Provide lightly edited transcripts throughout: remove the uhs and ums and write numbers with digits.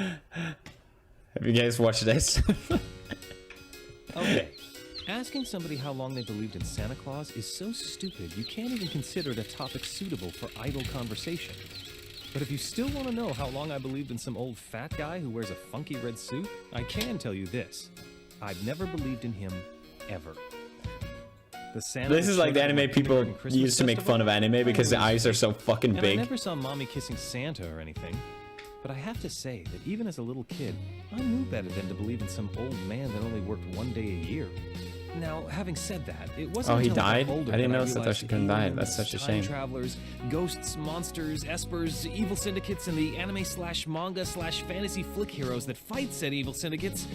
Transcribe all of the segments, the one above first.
Have you guys watched this? Okay. Asking somebody how long they believed in Santa Claus is so stupid you can't even consider it a topic suitable for idle conversation. But if you still want to know how long I believed in some old fat guy who wears a funky red suit, I can tell you this. I've never believed in him, ever. The Santa This is like the anime people used to make fun of anime because the eyes are so fucking big. I never saw mommy kissing Santa or anything. But I have to say that even as a little kid, I knew better than to believe in some old man that only worked one day a year. Now, having said that, it wasn't Oh, he until I died? got older I didn't that know realized Satoshi Kon died. aliens, That's such a time shame. travelers, ghosts, monsters, espers, evil syndicates, and the anime/manga/fantasy flick heroes that fight said evil syndicates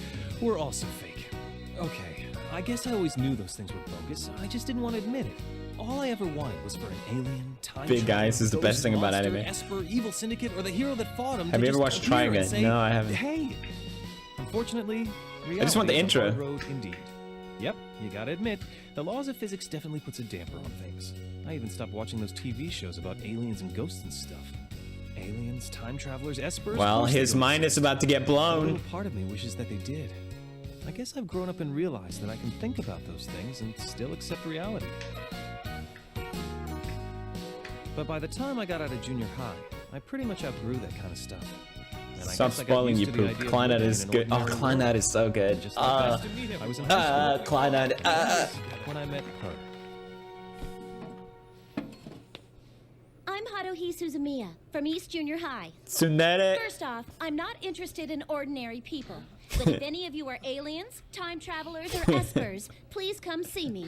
were also fake. Okay, I guess I always knew those things were bogus. I just didn't want to admit it. All I ever wanted was for an alien, time Big Eyes is the best thing about monster, anime. Esper, evil syndicate, or the hero that fought him. Have you ever watched Trying It? No, I haven't. Hey, unfortunately, I just want the reality is a intro. hard road indeed. Yep, you gotta admit, the laws of physics definitely puts a damper on things. I even stopped watching those TV shows about aliens and ghosts and stuff. Aliens, time travelers, espers. Well, his mind is about to get A blown. little part of me wishes that they did. I guess I've grown up and realized that I can think about those things and still accept reality. But by the time I got out of junior high, I pretty much outgrew that kind of stuff. And I Stop guess I got spoiling, used you to the poop. idea of Kleinad living is in an good. Oh, ordinary Kleinad world. is so good. Just like nice to meet him. I was in high school Kleinad. when I met her. I'm Haruhi Suzumiya from East Junior High. Tsunade. First off, I'm not interested in ordinary people. But if any of you are aliens, time travelers, or espers, please come see me.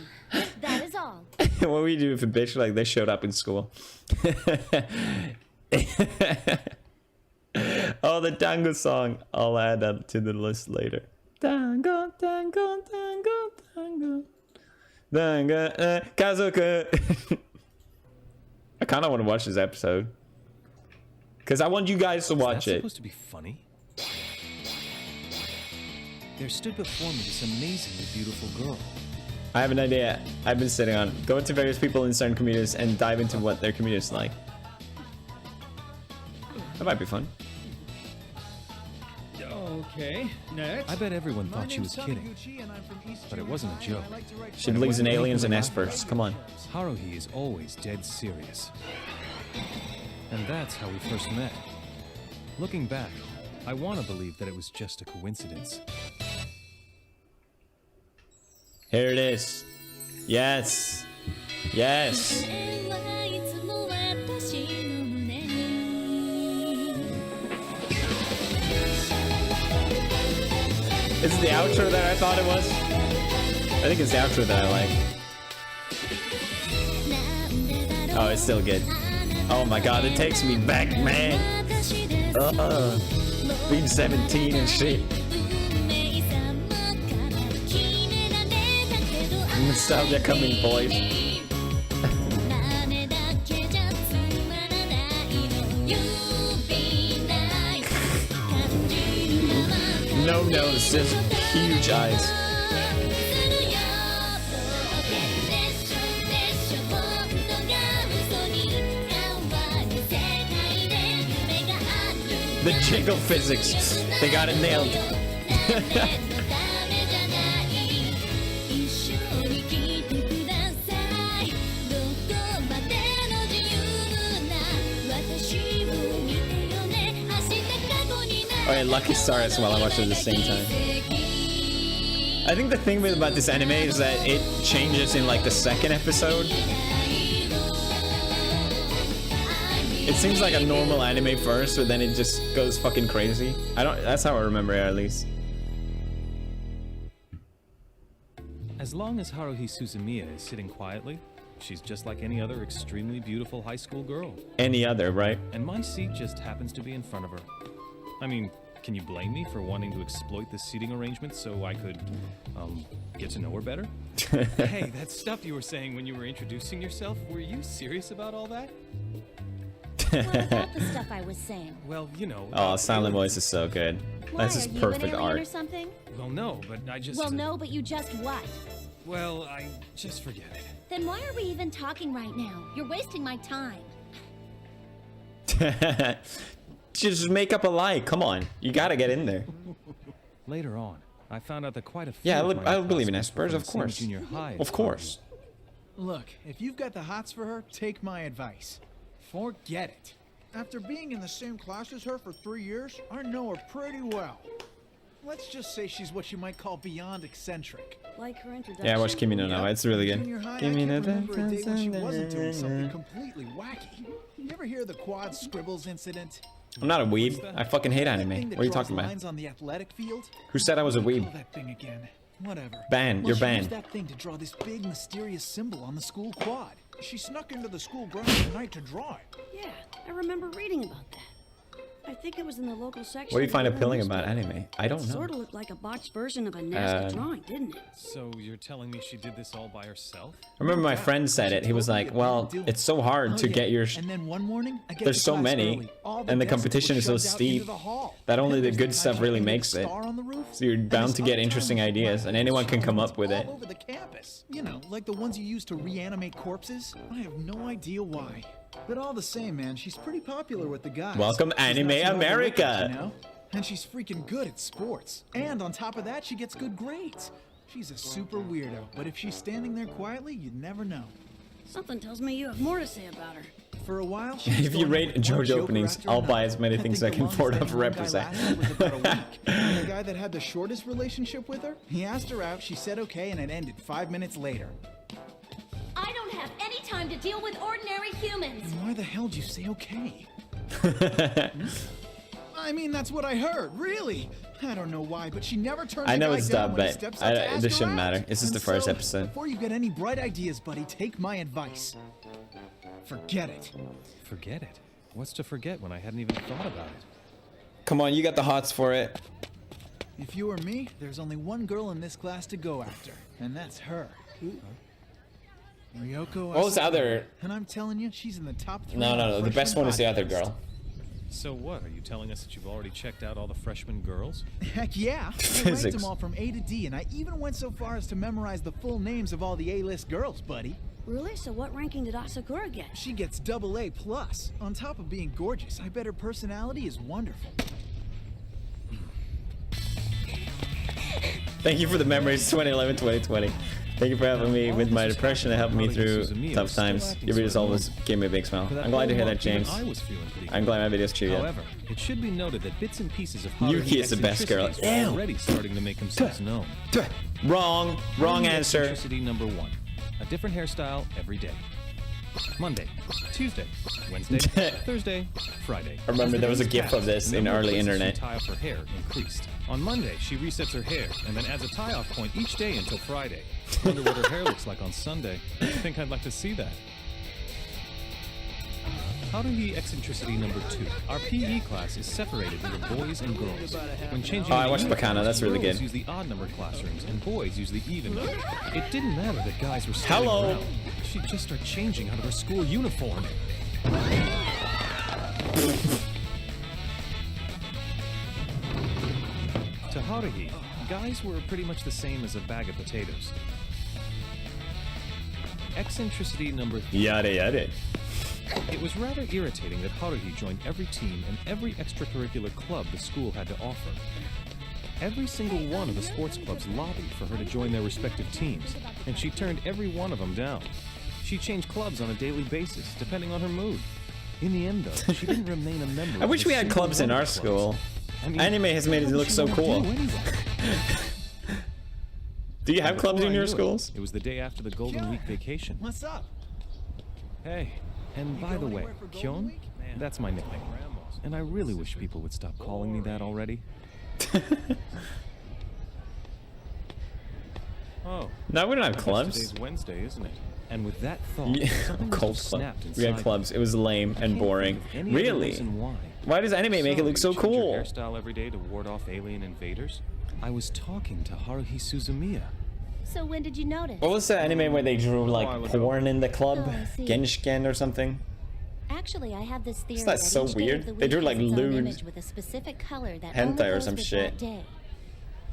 That is all. What would we do if a bitch like this showed up in school? Oh, the tango song. I'll add that to the list later. Tango, tango, tango, tango. Tango, kazoku. I kind of want to watch this episode. Because I want you guys to watch Is that it. supposed to be funny? There stood before me this amazingly beautiful girl. I have an idea I've been sitting on. Go into various people in certain communities and dive into what their community is like. That might be fun. Okay, next. I bet everyone thought she was kidding. But it wasn't a joke. She believes in aliens and espers. Come on. Haruhi is always dead serious. And that's how we first met. Looking back, I want to believe that it was just a coincidence. Here it is. Yes. Yes. Is it the outro that I thought it was? I think it's the outro that I like. Oh, it's still good. Oh my god, it takes me back, man. Being 17 and shit. Nostalgia coming, boys. No nose, just huge eyes. The jiggle physics, they got it nailed. Oh yeah, Lucky Star as well, I watched it at the same time. I think the thing about this anime is that it changes in like the second episode. It seems like a normal anime first, but then it just goes fucking crazy. That's how I remember it, at least. As long as Haruhi Suzumiya is sitting quietly, she's just like any other extremely beautiful high school girl. Any other, right? And my seat just happens to be in front of her. I mean, can you blame me for wanting to exploit the seating arrangement so I could, get to know her better? Hey, that stuff you were saying when you were introducing yourself, were you serious about all that? What about the stuff I was saying? Well, you know... Oh, Silent Voice is so good. Why, That's just are you perfect an alien or art. something? Well, no, but I just... Well, no, but you just what? Well, I just forget it. Then why are we even talking right now? You're wasting my time. just make up a lie. Come on, you gotta get in there. Later on, I found out that quite a few Yeah, of my I'll believe in classmates Asperger's, were of from the same course. junior high Of as course. Look, if you've got the hots for her, take my advice. Forget it. After being in the same class as her for 3 years, I know her pretty well. Let's just say she's what you might call beyond eccentric. Like her introduction. Yeah, watch Kimi no Na wa. It's really Junior good. high, I Kimi can't no remember a day when she wasn't doing something Na. completely wacky. You ever hear the quad scribbles incident? I'm not a weeb. I fucking hate That anime. thing that What are you draws talking about? lines on the athletic field? Who said I was a What do you weeb? call that thing again? Whatever. Ban. Well, You're she banned. used that thing to draw this big mysterious symbol on the school quad. She snuck into the school grounds at night to draw it. Yeah, I remember reading about that. I think it was in the local section. What do you of find the appealing newspaper. about anime? I don't know. Sort of looked like a botched version of a nasty Um, drawing, didn't it? So you're telling me she did this all by herself? I remember my friend said it. He was like, "Well, it's so hard to get your. And then one morning, I get There's to so class many, early. All and the desks competition were is so shoved out steep into the hall. that only the There's good this stuff tiny really little makes it. star on the roof, So you're and bound this to get other interesting tiny ideas, black and anyone can come ornaments up with it. all over the campus. You know, like the ones you use to reanimate corpses. I have no idea why. But all the same, man, she's pretty popular with the guys. Welcome, She's Anime not too hard to look America. at, you know? And she's freaking good at sports. And on top of that, she gets good grades. She's a super weirdo, but if she's standing there quietly, you'd never know. Something tells me you have more to say about her. For a while, she was If you going rate with one JoJo Joker openings, after I'll buy another. as many things think I can the afford longest of any one guy represent. lasted was about a week. And the guy that had the shortest relationship with her, he asked her out, she said okay, and it ended 5 minutes later. I don't have any time to deal with ordinary humans. Why the hell did you say okay? I mean, that's what I heard, really. I don't know why, but she never turned I the know guy it's down dumb, when he but steps up to ask this her shouldn't out. matter. This is the And first so, episode. Before you get any bright ideas, buddy, take my advice. Forget it. Forget it. What's to forget when I hadn't even thought about it? Come on, you got the hots for it. If you were me, there's only one girl in this class to go after, and that's her. Ryoko What was the Asakura. other? And I'm telling you, she's in the top 3. No. The best one is the other girl. So what? Are you telling us that you've already checked out all the freshman girls? Heck yeah. I ranked Physics. them all from A to D, and I even went so far as to memorize the full names of all the A-list girls, buddy. Really? So what ranking did Asakura get? She gets AA+. On top of being gorgeous, I bet her personality is wonderful. Thank you for the memories, 2011, 2020. Thank you for helping me with my depression and helping me through tough times. Your videos always gave me a big smile. I'm glad to hear that, James. I was feeling pretty I'm glad my videos cheer you up. However, it should be noted that bits and pieces of Yuki Haruhi is the best girl. eccentricities are Ew. already starting to make themselves known. Wrong Haruhi answer. Eccentricity number 1. A different hairstyle every day. Monday, Tuesday, Wednesday, Thursday, Friday. I remember As the there was a days gif passed, of this the in number of early places internet. She tie up her hair increased. On Monday, she resets her hair and then adds a tie-off point each day until Friday. Wonder what her hair looks like on Sunday. I think I'd like to see that. Haruhi eccentricity number 2. Our PE class is separated into boys and girls. When changing Oh, I the watched uniforms, Bacana, that's really girls good. use the odd number classrooms and boys use the even number. It didn't matter that guys were standing Hello. around. She'd just start changing out of her school uniform. To Haruhi, guys were pretty much the same as a bag of potatoes. Eccentricity number 3. Yada yada. It was rather irritating that Haruhi joined every team and every extracurricular club the school had to offer. Every single one of the sports clubs lobbied for her to join their respective teams, and she turned every one of them down. She changed clubs on a daily basis, depending on her mood. In the end, though, she didn't remain a member. I of wish a we had single clubs one in of our the school. clubs. I mean, Anime has made it what would look she so wanna cool. do anyway? Do you have And clubs before in I your knew it, schools? It was the day after the Golden Week vacation. What's up? Hey, and by go the way, anywhere for Golden Hyun, Week? that's my nickname. And I really wish people would stop calling me that already. Oh, No, we don't have I guess clubs. Today's Wednesday, isn't it? And with that thought, Yeah, something must Cold have club. snapped We had inside clubs. me. It was lame I and can't boring. think of any other Really? reason why. Why does anime make it look so you change cool? Your hairstyle every day to ward off alien invaders? I was talking to Haruhi Suzumiya. So when did you notice? What was the anime where they drew like while ago. porn in the club? Oh, I see. Genshiken or something? Actually, I have this theory that so each day weird? of the They week drew, has like, its own lewd image with a specific color that hentai only or goes some with shit. that day.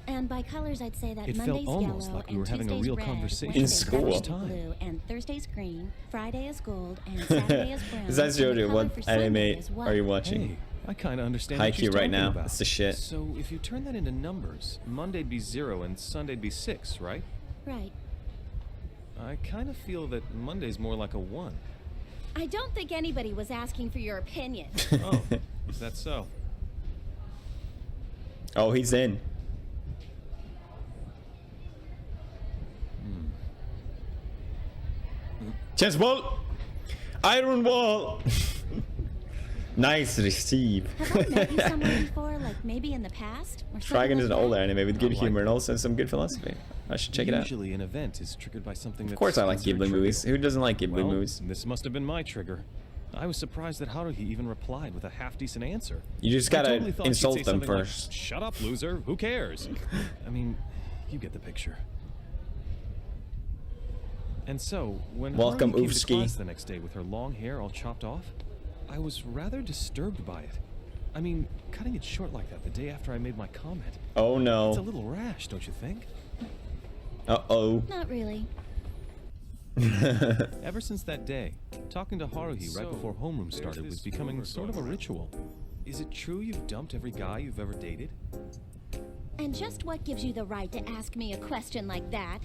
And by colors, I'd say that It felt Monday's almost yellow like we and were having a Tuesday's real red, conversation In Wednesday's school. reddish Time. blue, and Thursday's green, Friday is gold, and Saturday is brown. Besides and the JoJo, color what for Sunday anime is white. are you watching? Hey, I kind of understand what she's Haikyuu right talking now. about. It's the shit. So if you turn that into numbers, Monday'd be 0 and Sunday'd be 6, right? Right. I kind of feel that Monday's more like a 1. I don't think anybody was asking for your opinion. Oh, is that so? Oh, he's in. Chess ball! Iron wall! Nice receive. Have I met you somewhere before, like maybe in the past? Or something Trigun is like an older that? anime with good I like humor and it. also some good philosophy. I should check it out. Usually an event is triggered by something that's Of course I like considered Ghibli movies. trivial. Who doesn't like Ghibli Well, movies? this must have been my trigger. I was surprised that Haruhi even replied with a half-decent answer. You just I gotta totally thought she'd insult say them something like, first. Shut up, loser. Who cares? I mean, you get the picture. And so, when Welcome, Haruhi came to Ufsky. class the next day with her long hair all chopped off, I was rather disturbed by it. I mean, cutting it short like that the day after I made my comment. Oh It's a no. little rash, don't you think? Uh-oh. Not really. Ever since that day, talking to Haruhi right before homeroom started was becoming sort of a ritual. Is it true you've dumped every guy you've ever dated? And just what gives you the right to ask me a question like that?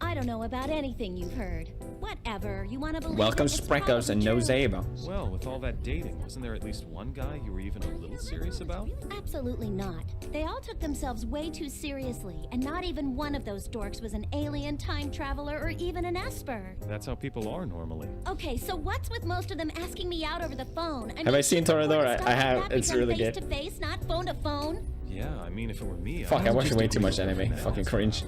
I don't know about anything you've heard. Whatever, you want to believe Welcome, it, it's Spreckles and No probably true. Zabo. Well, with all that dating, wasn't there at least one guy you were even a little serious about? Absolutely not. They all took themselves way too seriously, and not even one of those dorks was an alien, time traveler, or even an Esper. That's how people are normally. Okay, so what's with most of them asking me out over the phone? Have I seen Toradora? I have. It's really face good. to face, not phone to phone. Yeah, I mean, if it were me, Fuck, I would watch just way too much agree with anime. everyone Fucking else. cringe.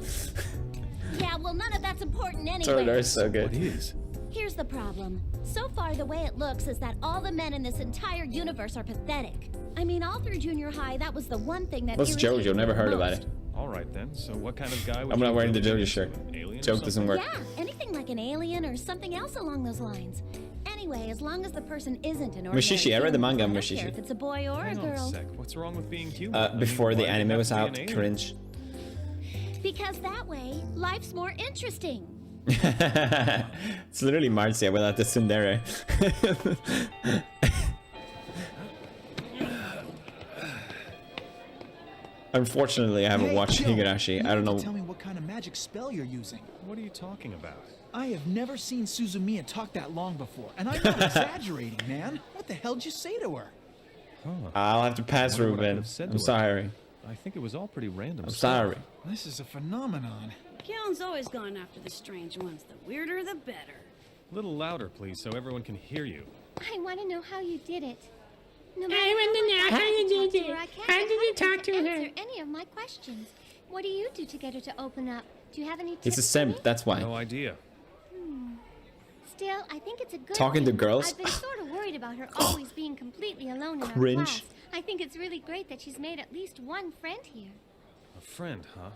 Yeah, well, none of that's important anyway. Toradora is so What good. is? Here's the problem. So far, the way it looks is that all the men in this entire universe are pathetic. I mean, all through junior high, that was the one thing that What's irritated JoJo? me Never the heard about most. it. All right then. So what kind of guy would I'm not you wearing the go JoJo with? shirt. An alien or Joke doesn't something? work. Yeah, anything like an alien or something else along those lines. Anyway, as long as the person isn't an ordinary Mushishi, I read the human, manga I don't Mushishi. care if it's a boy or a Hang on a girl. sec. What's wrong with being human? I mean, Before the why do you anime have was to be out, an alien? cringe. Because that way, life's more interesting. It's literally Marcia without the tsundere. Unfortunately, I haven't Hey, watched Joe, Higurashi. you I don't have know. to tell me what kind of magic spell you're using. What are you talking about? I have never seen Suzumiya talk that long before, and I'm not exaggerating, man. What the hell did you say to her? I'll have to pass, Wonder what I could Ruben. have said I'm to her. sorry. I think it was all pretty random. I'm stuff. sorry. This is a phenomenon. Kion's always gone after the strange ones. The weirder, the better. A little louder, please, so everyone can hear you. I want to know how you did it. No I matter want to know how you much I did talk to it. her, I can't How get did you her talk to her? answer any of my questions. What do you do to get her to open up? Do you have any tips? He's a for simp, me? that's why. No idea. Still, I think it's a good Talking to thing. girls? I've been sort of worried about her always being completely alone in her Cringe. class. I think it's really great that she's made at least one friend here. A friend, huh?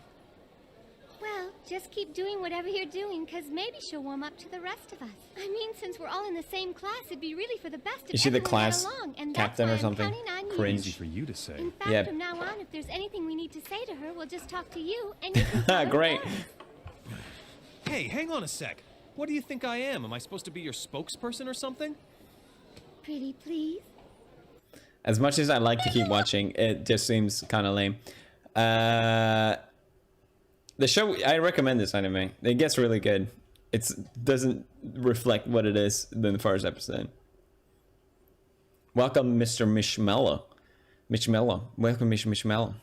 Well, just keep doing whatever you're doing, because maybe she'll warm up to the rest of us. I mean, since we're all in the same class, it'd be really for the best if Is she the everyone got class along, and captain that's or why I'm something? counting on you. Cringe. Easy for you to say. In fact, Yeah. from now on, if there's anything we need to say to her, we'll just talk to you, and you can tell her Great. back. Hey, hang on a sec. What do you think I am? Am I supposed to be your spokesperson or something? Pretty please. As much as I like to keep watching, it just seems kind of lame. The show, I recommend this anime. It gets really good. It doesn't reflect what it is in the first episode. Welcome, Mr. Mishmello. Mishmello. Welcome, Mishmello.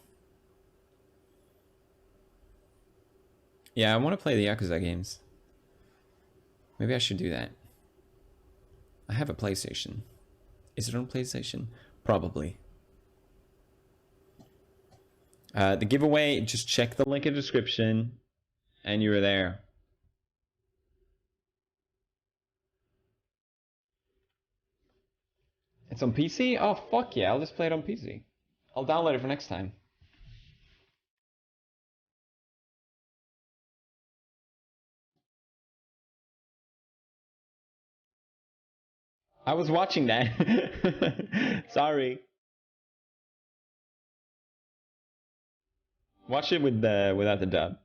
Yeah, I want to play the Yakuza games. Maybe I should do that. I have a PlayStation. Is it on PlayStation? Probably. The giveaway, just check the link in the description and you're there. It's on PC? Oh, fuck yeah, I'll just play it on PC. I'll download it for next time. I was watching that. Sorry. Watch it with without the dub.